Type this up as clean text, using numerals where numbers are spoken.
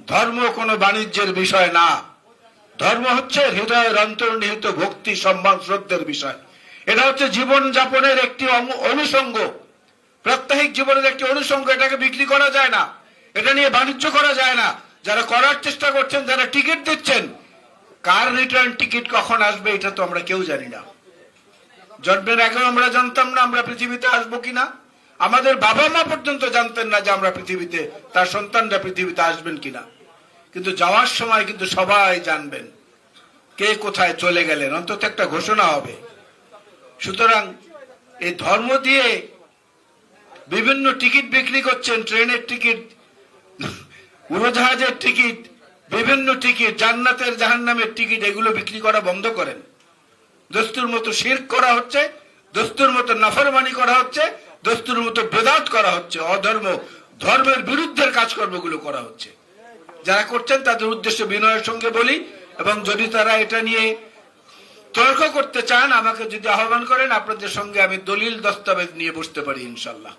ধর্ম কোনো বাণিজ্যের বিষয় না। ধর্ম হচ্ছে হৃদয়ের অন্তর্নিহিত ভক্তি, সম্মান, শ্রদ্ধের বিষয়। এটা হচ্ছে জীবন যাপনের একটি অনুষঙ্গ, প্রাত্যহিক জীবনের একটি অনুষঙ্গ। এটাকে বিক্রি করা যায় না, এটা নিয়ে বাণিজ্য করা যায় না। যারা করার চেষ্টা করছেন, যারা টিকিট দিচ্ছেন, কার রিটার্ন টিকিট কখন আসবে এটা তো আমরা কেউ জানি না। জন্মের আগেও আমরা জানতাম না আমরা পৃথিবীতে আসবো কিনা। আমাদের বাবা মা পর্যন্ত জানতেন না যে আমরা পৃথিবীতে, তার সন্তানরা পৃথিবীতে আসবেন কিনা। কিন্তু যাওয়ার সময় কিন্তু সবাই জানবেন কে কোথায় চলে গেলেন, অন্তত একটা ঘোষণা হবে। সুতরাং এই ধর্ম দিয়ে বিভিন্ন টিকিট বিক্রি করছেন, ট্রেনের টিকিট, উড়োজাহাজের টিকিট, বিভিন্ন টিকিট, জান্নাতের জাহান্নামের টিকিট, এগুলো বিক্রি করা বন্ধ করেন। দস্তুর মতো শিরক করা হচ্ছে, দস্তুর মতো নাফরমানি করা হচ্ছে, দস্তুর মতো বেদাত করা হচ্ছে, অধর্ম, ধর্মের বিরুদ্ধের কাজকর্মগুলো করা হচ্ছে। যারা করছেন তাদের উদ্দেশ্যে বিনয়ের সঙ্গে বলি, এবং যদি তারা এটা নিয়ে তর্ক করতে চান আমাকে যদি আহ্বান করেন, আপনাদের সঙ্গে আমি দলিল দস্তাবেজ নিয়ে বসতে পারি ইনশাল্লাহ।